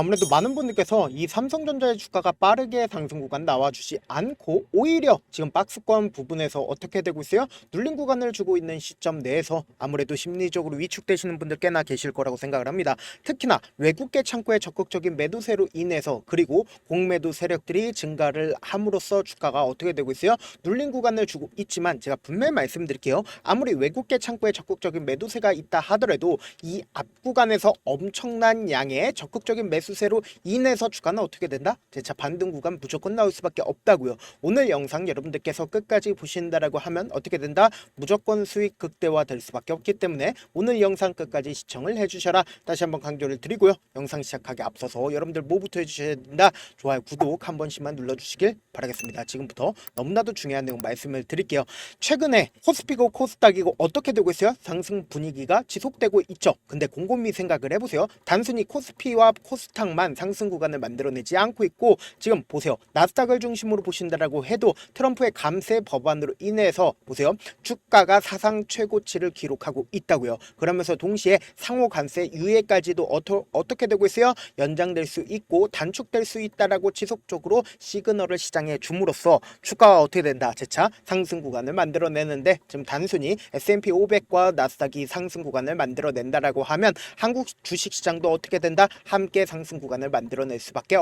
아무래도 많은 분들께서 이 삼성전자의 주가가 빠르게 상승 구간 나와주지 않고 오히려 지금 박스권 부분에서 어떻게 되고 있어요? 눌린 구간을 주고 있는 시점 내에서 아무래도 심리적으로 위축되시는 분들 꽤나 계실 거라고 생각을 합니다. 특히나 외국계 창구의 적극적인 매도세로 인해서 그리고 공매도 세력들이 증가를 함으로써 주가가 어떻게 되고 있어요? 눌린 구간을 주고 있지만 제가 분명히 말씀드릴게요. 아무리 외국계 창구에 적극적인 매도세가 있다 하더라도 이 앞 구간에서 엄청난 양의 적극적인 매수세로 인해서 주가는 어떻게 된다? 재차 반등 구간 무조건 나올 수밖에 없다고요. 오늘 영상 여러분들께서 끝까지 보신다라고 하면 어떻게 된다? 무조건 수익 극대화 될 수밖에 없기 때문에 오늘 영상 끝까지 시청을 해주셔라. 다시 한번 강조를 드리고요. 영상 시작하기 앞서서 여러분들 뭐부터 해주셔야 된다? 좋아요, 구독 한 번씩만 눌러주시길 바라겠습니다. 지금부터 너무나도 중요한 내용 말씀을 드릴게요. 최근에 코스피고 코스닥이고 어떻게 되고 있어요? 상승 분위기가 지속되고 있죠. 근데 곰곰이 생각을 해보세요. 단순히 코스피와 코스닥만 상승 구간을 만들어내지 않고 있고 지금 보세요. 나스닥을 중심으로 보신다라고 해도 트럼프의 감세 법안으로 인해서 보세요. 주가가 사상 최고치를 기록하고 있다고요. 그러면서 동시에 상호 관세 유예까지도 어떻게 되고 있어요? 연장될 수 있고 단축될 수 있다라고 지속적으로 시그널을 시장에 줌으로써 주가가 어떻게 된다? 재차 상승 구간을 만들어내는데 지금 단순히 S&P 500과 나스닥이 상승 구간을 만들어낸다라고 하면 한국 주식시장도 어떻게 된다? 함께 상승 구간을 만들어낼 수밖에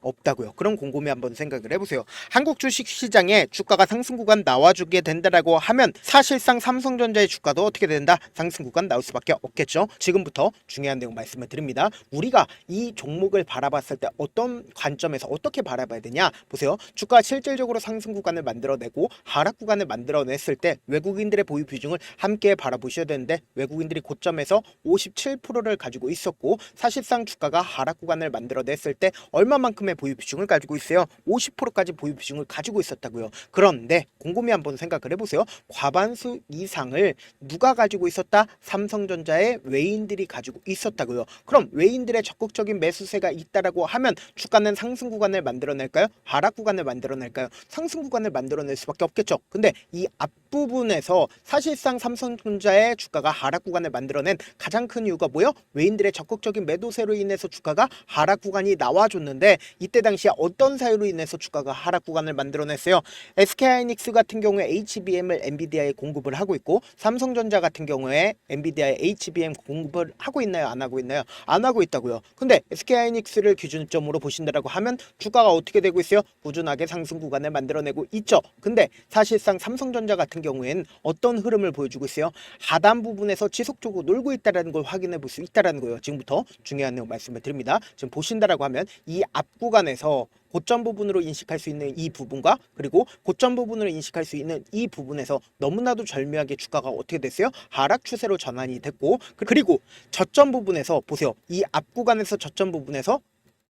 없다고요. 그럼 곰곰이 한번 생각을 해보세요. 한국 주식시장에 주가가 상승 구간 나와주게 된다라고 하면 사실상 삼성전자의 주가도 어떻게 된다? 상승 구간 나올 수밖에 없겠죠. 지금부터 중요한 내용 말씀을 드립니다. 우리가 이 종목을 바라봤을 때 어떤 관점에서 어떻게 바라봐야 되냐? 보세요. 주가가 실질적으로 상승 구간을 만들어내고 하락 구간을 만들어냈을 때 외국인들의 보유 비중을 함께 바라보셔야 되는데 외국인들이 고점에서 57%를 가지고 있었고 사실상 주가가 하락 구간을 만들어냈을 때 얼마만큼의 보유 비중을 가지고 있어요? 50%까지 보유 비중을 가지고 있었다고요. 그런데 곰곰이 한번 생각을 해보세요. 과반수 이상을 누가 가지고 있었다? 삼성전자의 외인들이 가지고 있었다고요. 그럼 외인들의 적극적인 매수세가 있다라고 하면 주가는 상승 구간을 만들어낼까요? 하락 구간을 만들어낼까요? 상승 구간을 만들어낼 수밖에 없겠죠. 근데 이 앞부분에서 사실상 삼성전자의 주가가 하락 구간을 만들어낸 가장 큰 이유가 뭐예요? 외인들의 적극적인 매도세로 인해서 주가가 하락 구간이 나와줬는데 이때 당시에 어떤 사유로 인해서 주가가 하락 구간을 만들어냈어요? SK하이닉스 같은 경우에 HBM을 엔비디아에 공급을 하고 있고 삼성전자 같은 경우에 엔비디아에 HBM 공급을 하고 있나요? 안 하고 있나요? 안 하고 있다고요. 근데 SK하이닉스를 기준점으로 보신다라고 하면 주가가 어떻게 되고 있어요? 꾸준하게 상승 구간을 만들어내고 있죠. 근데 사실상 삼성전자 같은 경우에는 어떤 흐름을 보여주고 있어요? 하단 부분에서 지속적으로 놀고 있다는 걸 확인해 볼 수 있다는 거예요. 지금부터 중요한 내용 말씀을 드립니다. 지금 보신다라고 하면 이 앞 구간에서 고점 부분으로 인식할 수 있는 이 부분과 그리고 고점 부분으로 인식할 수 있는 이 부분에서 너무나도 절묘하게 주가가 어떻게 됐어요? 하락 추세로 전환이 됐고 그리고 저점 부분에서 보세요. 이 앞 구간에서 저점 부분에서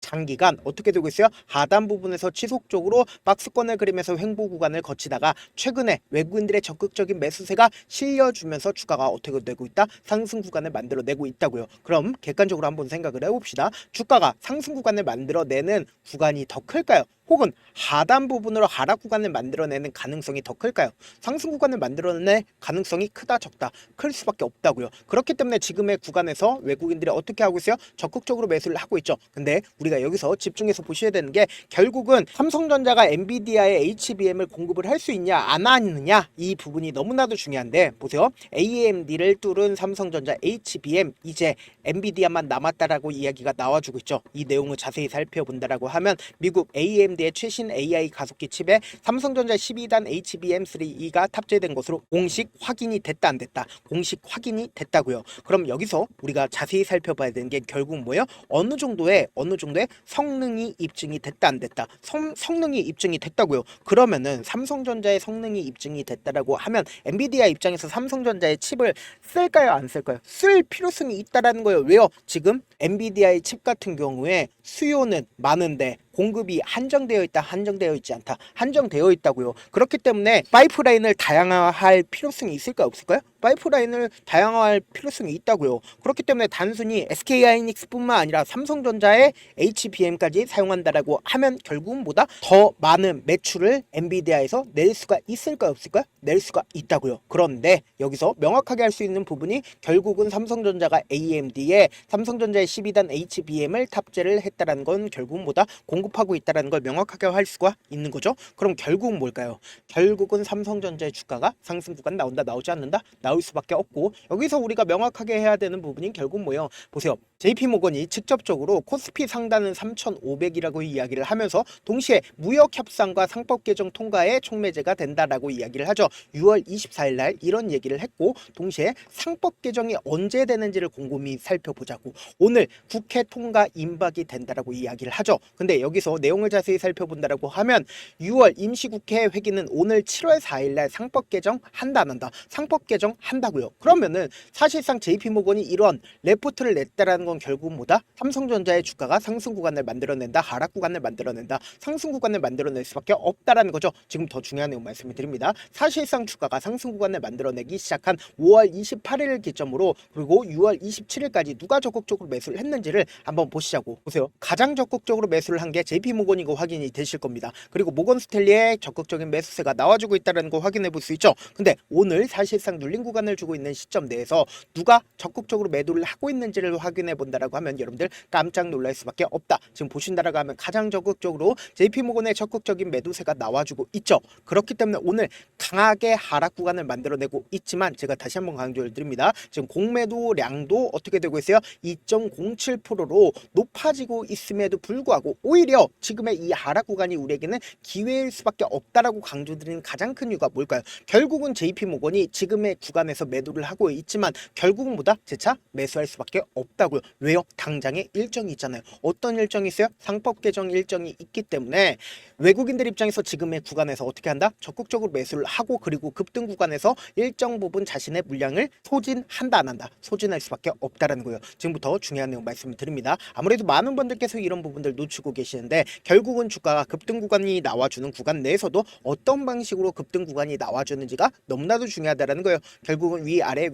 장기간 어떻게 되고 있어요? 하단 부분에서 지속적으로 박스권을 그리면서 횡보 구간을 거치다가 최근에 외국인들의 적극적인 매수세가 실려주면서 주가가 어떻게 되고 있다? 상승 구간을 만들어내고 있다고요. 그럼 객관적으로 한번 생각을 해봅시다. 주가가 상승 구간을 만들어내는 구간이 더 클까요? 혹은 하단 부분으로 하락 구간을 만들어내는 가능성이 더 클까요? 상승 구간을 만들어낼 가능성이 크다 적다? 클 수밖에 없다고요. 그렇기 때문에 지금의 구간에서 외국인들이 어떻게 하고 있어요? 적극적으로 매수를 하고 있죠. 근데 우리가 여기서 집중해서 보셔야 되는 게 결국은 삼성전자가 엔비디아의 HBM을 공급을 할 수 있냐 안 하느냐 이 부분이 너무나도 중요한데 보세요. AMD를 뚫은 삼성전자 HBM 이제 엔비디아만 남았다라고 이야기가 나와주고 있죠. 이 내용을 자세히 살펴본다라고 하면 미국 AMD의 최신 AI 가속기 칩에 삼성전자 12단 HBM3E가 탑재된 것으로 공식 확인이 됐다 안 됐다? 공식 확인이 됐다고요. 그럼 여기서 우리가 자세히 살펴봐야 되는 게 결국 뭐예요? 어느 정도의 성능이 입증이 됐다 안 됐다? 성능이 입증이 됐다고요. 그러면은 삼성전자의 성능이 입증이 됐다라고 하면 엔비디아 입장에서 삼성전자의 칩을 쓸까요 안 쓸까요? 쓸 필요성이 있다라는 거예요. 왜요? 지금 엔비디아의 칩 같은 경우에 수요는 많은데 공급이 한정되어 있다, 한정되어 있지 않다, 한정되어 있다고요. 그렇기 때문에 파이프라인을 다양화할 필요성이 있을까요, 없을까요? 파이프라인을 다양화할 필요성이 있다고요. 그렇기 때문에 단순히 SK하이닉스뿐만 아니라 삼성전자의 HBM까지 사용한다라고 하면 결국은 보다 더 많은 매출을 엔비디아에서 낼 수가 있을까요, 없을까요? 낼 수가 있다고요. 그런데 여기서 명확하게 할 수 있는 부분이 결국은 삼성전자가 AMD에 삼성전자의 12단 HBM을 탑재를 했다라는 건 결국은 보다 공급하고 있다라는 걸 명확하게 할 수가 있는 거죠. 그럼 결국은 뭘까요? 결국은 삼성전자의 주가가 상승 구간 나온다, 나오지 않는다? 나올 수밖에 없고, 여기서 우리가 명확하게 해야 되는 부분이 결국 뭐예요? 보세요. JP모건이 직접적으로 코스피 상단은 3,500이라고 이야기를 하면서 동시에 무역 협상과 상법 개정 통과에 촉매제가 된다라고 이야기를 하죠. 6월 24일 날 이런 얘기를 했고, 동시에 상법 개정이 언제 되는지를 곰곰이 살펴보자고 오늘 국회 통과 임박이 된다라고 이야기를 하죠. 근데 여기서 내용을 자세히 살펴본다라고 하면 6월 임시국회 회기는 오늘 7월 4일 날 상법 개정 한다 안 한다? 상법 개정 한다고요. 그러면은 사실상 JP모건이 이런 레포트를 냈다라는 건 결국은 뭐다? 삼성전자의 주가가 상승 구간을 만들어낸다, 하락 구간을 만들어낸다, 상승 구간을 만들어낼 수밖에 없다라는 거죠. 지금 더 중요한 내용 말씀을 드립니다. 사실상 주가가 상승 구간을 만들어내기 시작한 5월 28일을 기점으로 그리고 6월 27일까지 누가 적극적으로 매수를 했는지를 한번 보시자고. 보세요. 가장 적극적으로 매수를 한 게 JP모건이고 확인이 되실 겁니다. 그리고 모건스탠리의 적극적인 매수세가 나와주고 있다는 거 확인해 볼 수 있죠. 근데 오늘 사실상 눌린 구간을 주고 있는 시점 내에서 누가 적극적으로 매도를 하고 있는지를 확인해 본다라고 하면 여러분들 깜짝 놀랄 수밖에 없다. 지금 보신다라고 하면 가장 적극적으로 JP모건의 적극적인 매도세가 나와주고 있죠. 그렇기 때문에 오늘 강하게 하락 구간을 만들어내고 있지만 제가 다시 한번 강조를 드립니다. 지금 공매도량도 어떻게 되고 있어요? 2.07%로 높아지고 있음에도 불구하고 오히려 지금의 이 하락 구간이 우리에게는 기회일 수밖에 없다라고 강조드리는 가장 큰 이유가 뭘까요? 결국은 JP모건이 지금의 구간에서 매도를 하고 있지만 결국은 뭐다? 재차 매수할 수밖에 없다고요. 왜요? 당장의 일정이 있잖아요. 어떤 일정이 있어요? 상법 개정 일정이 있기 때문에 외국인들 입장에서 지금의 구간에서 어떻게 한다? 적극적으로 매수를 하고 그리고 급등 구간에서 일정 부분 자신의 물량을 소진한다 안 한다? 소진할 수밖에 없다라는 거예요. 지금부터 중요한 내용 말씀을 드립니다. 아무래도 많은 분들께서 이런 부분들 놓치고 계시는데 결국은 주가가 급등 구간이 나와주는 구간 내에서도 어떤 방식으로 급등 구간이 나와주는지가 너무나도 중요하다라는 거예요. 결국은 위아래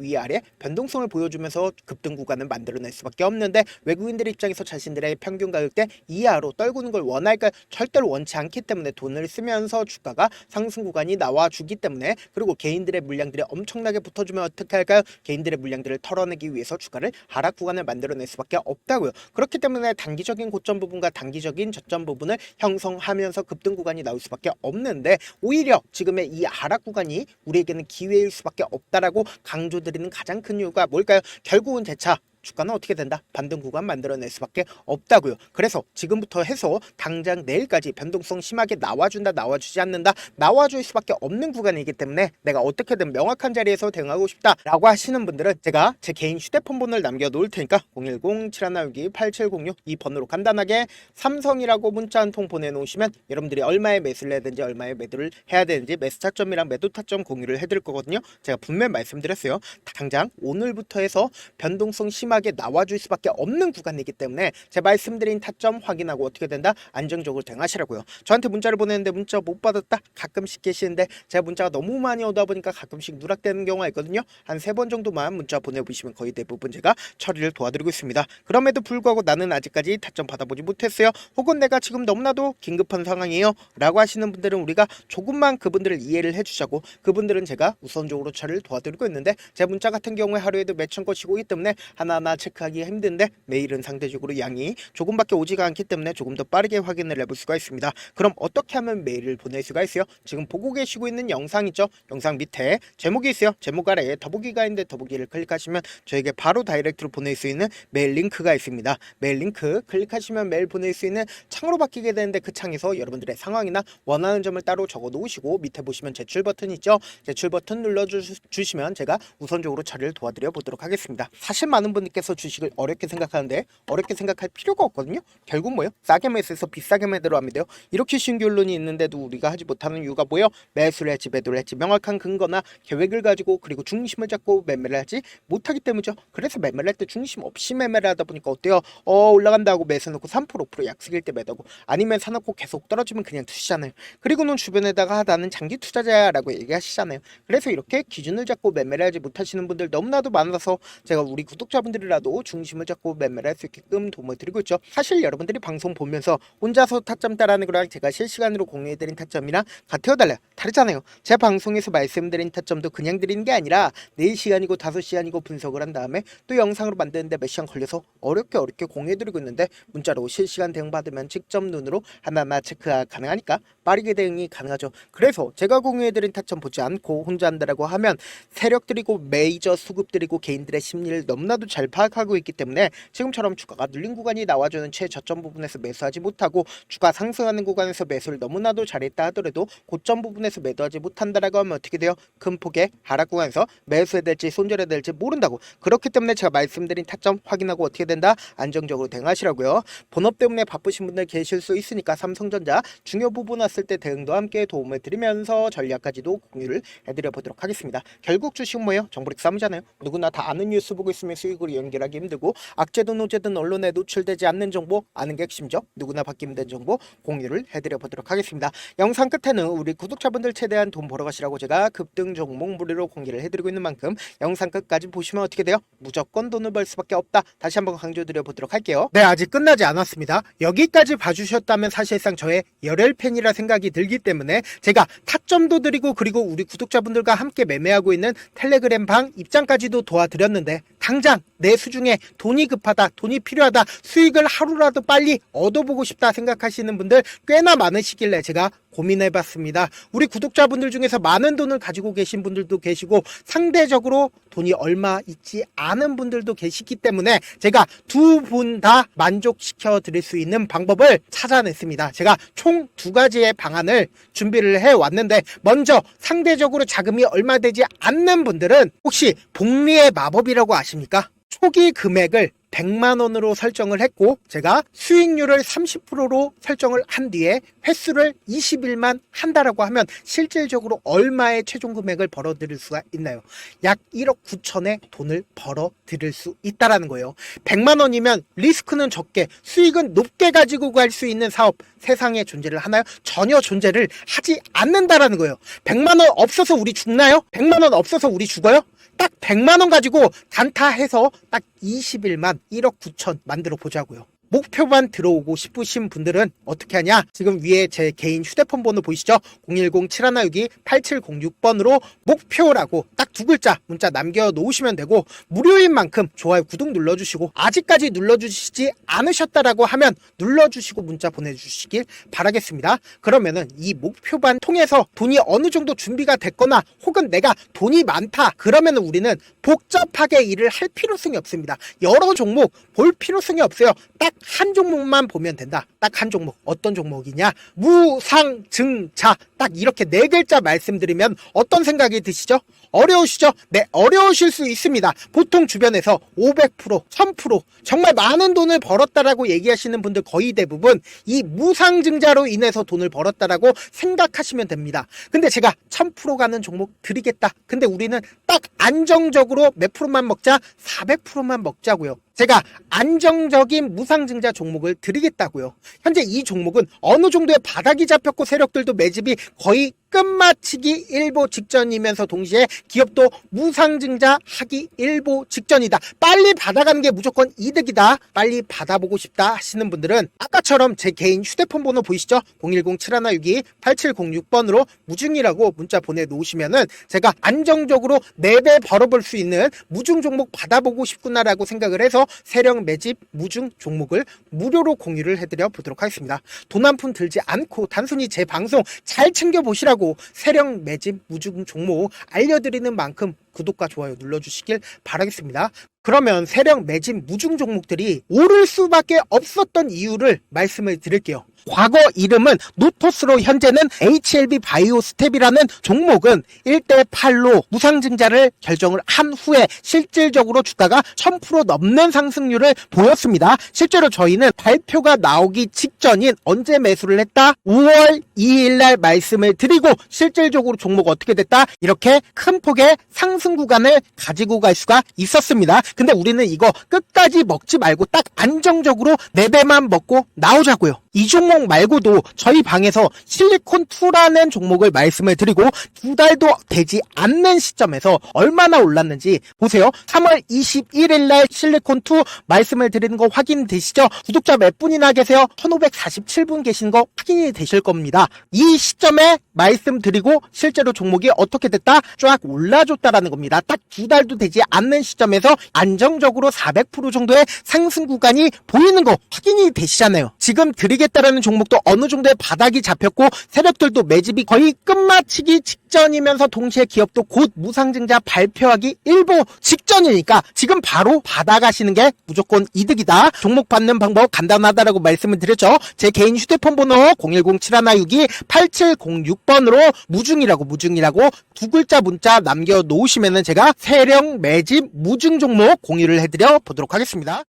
변동성을 보여주면서 급등 구간을 만들어낼 수밖에 없는데 외국인들 입장에서 자신들의 평균 가격대 이하로 떨구는 걸 원할까요? 절대로 원치 않기 때문에 돈을 쓰면서 주가가 상승 구간이 나와주기 때문에 그리고 개인들의 물량들이 엄청나게 붙어주면 어떻게 할까요? 개인들의 물량들을 털어내기 위해서 주가를 하락 구간을 만들어낼 수밖에 없다고요. 그렇기 때문에 단기적인 고점 부분과 단기적인 저점 부분을 형성하면서 급등 구간이 나올 수밖에 없는데 오히려 지금의 이 하락 구간이 우리에게는 기회일 수밖에 없다라고 강조드리는 가장 큰 이유가 뭘까요? 결국은 재차 주가는 어떻게 된다? 반등 구간 만들어낼 수밖에 없다고요. 그래서 지금부터 해서 당장 내일까지 변동성 심하게 나와준다, 나와주지 않는다, 나와줄 수밖에 없는 구간이기 때문에 내가 어떻게든 명확한 자리에서 대응하고 싶다라고 하시는 분들은 제가 제 개인 휴대폰 번호를 남겨놓을 테니까 010-7162-8706 이 번호로 간단하게 삼성이라고 문자 한 통 보내놓으시면 여러분들이 얼마에 매수를 해야 되는지 얼마에 매도를 해야 되는지 매수 타점이랑 매도 타점 공유를 해드릴 거거든요. 제가 분명히 말씀드렸어요. 당장 오늘부터 해서 변동성 심하게 나와줄 수밖에 없는 구간이기 때문에 제 말씀드린 타점 확인하고 어떻게 된다? 안정적으로 대응하시라고요. 저한테 문자를 보내는데 문자 못 받았다? 가끔씩 계시는데 제가 문자가 너무 많이 오다 보니까 가끔씩 누락되는 경우가 있거든요. 한 3번 정도만 문자 보내보시면 거의 대부분 제가 처리를 도와드리고 있습니다. 그럼에도 불구하고 나는 아직까지 타점 받아보지 못했어요. 혹은 내가 지금 너무나도 긴급한 상황이에요 라고 하시는 분들은 우리가 조금만 그분들을 이해를 해주자고 그분들은 제가 우선적으로 처리를 도와드리고 있는데 제 문자 같은 경우에 하루에도 몇천 건씩 오기 때문에 하나하나 체크하기가 힘든데 메일은 상대적으로 양이 조금밖에 오지가 않기 때문에 조금 더 빠르게 확인을 해볼 수가 있습니다. 그럼 어떻게 하면 메일을 보낼 수가 있어요? 지금 보고 계시고 있는 영상 있죠? 영상 밑에 제목이 있어요. 제목 아래에 더보기가 있는데 더보기를 클릭하시면 저에게 바로 다이렉트로 보낼 수 있는 메일 링크가 있습니다. 메일 링크 클릭하시면 메일 보낼 수 있는 창으로 바뀌게 되는데 그 창에서 여러분들의 상황이나 원하는 점을 따로 적어 놓으시고 밑에 보시면 제출 버튼 있죠? 제출 버튼 눌러주시면 제가 우선적으로 처리를 도와드려 보도록 하겠습니다. 사실 많은 분들 여러분들께서 주식을 어렵게 생각하는데 어렵게 생각할 필요가 없거든요. 결국 뭐예요? 싸게 매수해서 비싸게 매도를 하면 돼요. 이렇게 쉬운 결론이 있는데도 우리가 하지 못하는 이유가 뭐예요? 매수를 했지 매도를 했지 명확한 근거나 계획을 가지고 그리고 중심을 잡고 매매를 하지 못하기 때문이죠. 그래서 매매를 할 때 중심 없이 매매를 하다 보니까 어때요? 올라간다고 매수 놓고 3% 5% 약속일 때 매도고 아니면 사놓고 계속 떨어지면 그냥 투시잖아요. 그리고는 주변에다가 나는 장기 투자자야라고 얘기하시잖아요. 그래서 이렇게 기준을 잡고 매매를 하지 못하시는 분들 너무나도 많아서 제가 우리 구독자분들이라도 중심을 잡고 매매를 할 수 있게끔 도움을 드리고 있죠. 사실 여러분들이 방송 보면서 혼자서 타점 따라하는 거랑 제가 실시간으로 공유해드린 타점이랑 같아요 달라요? 다르잖아요. 제 방송에서 말씀드린 타점도 그냥 드리는 게 아니라 4시간이고 5시간이고 분석을 한 다음에 또 영상으로 만드는데 몇 시간 걸려서 어렵게 공유해드리고 있는데 문자로 실시간 대응 받으면 직접 눈으로 하나하나 체크가 가능하니까 빠르게 대응이 가능하죠. 그래서 제가 공유해드린 타점 보지 않고 혼자 한다라고 하면 세력들이고 메이저 수급들이고 개인들의 심리를 너무나도 잘 파악하고 있기 때문에 지금처럼 주가가 눌린 구간이 나와주는 최저점 부분에서 매수하지 못하고 주가 상승하는 구간에서 매수를 너무나도 잘했다 하더라도 고점 부분에서 매도하지 못한다라고 하면 어떻게 돼요? 큰 폭의 하락 구간에서 매수해야 될지 손절해야 될지 모른다고. 그렇기 때문에 제가 말씀드린 타점 확인하고 어떻게 된다? 안정적으로 대응하시라고요. 본업 때문에 바쁘신 분들 계실 수 있으니까 삼성전자 중요 부분 왔을 때 대응도 함께 도움을 드리면서 전략까지도 공유를 해드려 보도록 하겠습니다. 결국 주식은 뭐예요? 정보력 싸움이잖아요. 누구나 다 아는 뉴스 보고 있으면 수익으로 연결하기 힘들고 악재든 호재든 언론에 노출되지 않는 정보 아는 게 핵심이죠. 누구나 받기 힘든 정보 공유를 해드려 보도록 하겠습니다. 영상 끝에는 우리 구독자분들 최대한 돈 벌어가시라고 제가 급등 종목 무료로 공개를 해드리고 있는 만큼 영상 끝까지 보시면 어떻게 돼요? 무조건 돈을 벌 수밖에 없다. 다시 한번 강조드려 보도록 할게요. 네, 아직 끝나지 않았습니다. 여기까지 봐주셨다면 사실상 저의 열혈팬이라 생각이 들기 때문에 제가 타점도 드리고 그리고 우리 구독자분들과 함께 매매하고 있는 텔레그램 방 입장까지도 도와드렸는데 당장 내 수중에 돈이 급하다, 돈이 필요하다, 수익을 하루라도 빨리 얻어보고 싶다 생각하시는 분들 꽤나 많으시길래 제가 고민해봤습니다. 우리 구독자분들 중에서 많은 돈을 가지고 계신 분들도 계시고 상대적으로 돈이 얼마 있지 않은 분들도 계시기 때문에 제가 두 분 다 만족시켜 드릴 수 있는 방법을 찾아냈습니다. 제가 총 2가지의 방안을 준비를 해왔는데 먼저 상대적으로 자금이 얼마 되지 않는 분들은 혹시 복리의 마법이라고 아십니까? 초기 금액을 100만원으로 설정을 했고 제가 수익률을 30%로 설정을 한 뒤에 횟수를 20일만 한다라고 하면 실질적으로 얼마의 최종 금액을 벌어들일 수가 있나요? 약 1억 9천의 돈을 벌어들일 수 있다라는 거예요. 100만원이면 리스크는 적게 수익은 높게 가지고 갈 수 있는 사업 세상에 존재를 하나요? 전혀 존재를 하지 않는다라는 거예요. 100만원 없어서 우리 죽나요? 100만원 없어서 우리 죽어요? 딱 100만원 가지고 단타해서 딱 20일만 1억 9천 만들어 보자고요. 목표만 들어오고 싶으신 분들은 어떻게 하냐? 지금 위에 제 개인 휴대폰 번호 보이시죠? 010-7162-8706번으로 목표라고 딱 2글자 문자 남겨놓으시면 되고 무료인 만큼 좋아요 구독 눌러주시고 아직까지 눌러주시지 않으셨다라고 하면 눌러주시고 문자 보내주시길 바라겠습니다. 그러면은 이 목표반 통해서 돈이 어느 정도 준비가 됐거나 혹은 내가 돈이 많다 그러면은 우리는 복잡하게 일을 할 필요성이 없습니다. 여러 종목 볼 필요성이 없어요. 딱 한 종목만 보면 된다. 딱 한 종목. 어떤 종목이냐? 무상증자. 딱 이렇게 4글자 말씀드리면 어떤 생각이 드시죠? 어려우시죠? 네, 어려우실 수 있습니다. 보통 주변에서 500%, 1000% 정말 많은 돈을 벌었다라고 얘기하시는 분들 거의 대부분 이 무상증자로 인해서 돈을 벌었다라고 생각하시면 됩니다. 근데 제가 1000% 가는 종목 드리겠다. 근데 우리는 딱 안정적으로 몇 프로만 먹자? 400%만 먹자고요. 제가 안정적인 무상증자 종목을 드리겠다고요. 현재 이 종목은 어느 정도의 바닥이 잡혔고 세력들도 매집이 거의 끝마치기 일보 직전이면서 동시에 기업도 무상증자 하기 일보 직전이다. 빨리 받아가는 게 무조건 이득이다. 빨리 받아보고 싶다 하시는 분들은 아까처럼 제 개인 휴대폰 번호 보이시죠? 010-7162-8706번으로 무중이라고 문자 보내놓으시면은 제가 안정적으로 4배 벌어볼 수 있는 무중 종목 받아보고 싶구나라고 생각을 해서 세력 매집 무중 종목을 무료로 공유를 해드려 보도록 하겠습니다. 돈 한 푼 들지 않고 단순히 제 방송 잘 챙겨보시라고 세력 매집 무중 종목 알려드리는 만큼 구독과 좋아요 눌러주시길 바라겠습니다. 그러면 세력 매집 무중 종목들이 오를 수밖에 없었던 이유를 말씀을 드릴게요. 과거 이름은 노토스로 현재는 HLB 바이오스텝이라는 종목은 1대8로 무상증자를 결정을 한 후에 실질적으로 주가가 1000% 넘는 상승률을 보였습니다. 실제로 저희는 발표가 나오기 직전인 언제 매수를 했다? 5월 2일 날 말씀을 드리고 실질적으로 종목 어떻게 됐다? 이렇게 큰 폭의 상승 구간을 가지고 갈 수가 있었습니다. 근데 우리는 이거 끝까지 먹지 말고 딱 안정적으로 4배만 먹고 나오자고요. 이 종목 말고도 저희 방에서 실리콘2라는 종목을 말씀을 드리고 2달도 되지 않는 시점에서 얼마나 올랐는지 보세요. 3월 21일 날 실리콘2 말씀을 드리는 거 확인되시죠? 구독자 몇 분이나 계세요? 1547분 계신 거 확인이 되실 겁니다. 이 시점에 말씀드리고 실제로 종목이 어떻게 됐다? 쫙 올라줬다라는 겁니다. 딱 2달도 되지 않는 시점에서 안정적으로 400% 정도의 상승 구간이 보이는 거 확인이 되시잖아요. 지금 드리겠다라는 종목도 어느 정도의 바닥이 잡혔고 세력들도 매집이 거의 끝마치기 직전이면서 동시에 기업도 곧 무상증자 발표하기 일보 직전이니까 지금 바로 받아가시는 게 무조건 이득이다. 종목 받는 방법 간단하다라고 말씀을 드렸죠. 제 개인 휴대폰 번호 010-7162-8706번으로 무중이라고 두 글자 문자 남겨놓으시면은 제가 세력 매집 무중 종목 공유를 해드려 보도록 하겠습니다.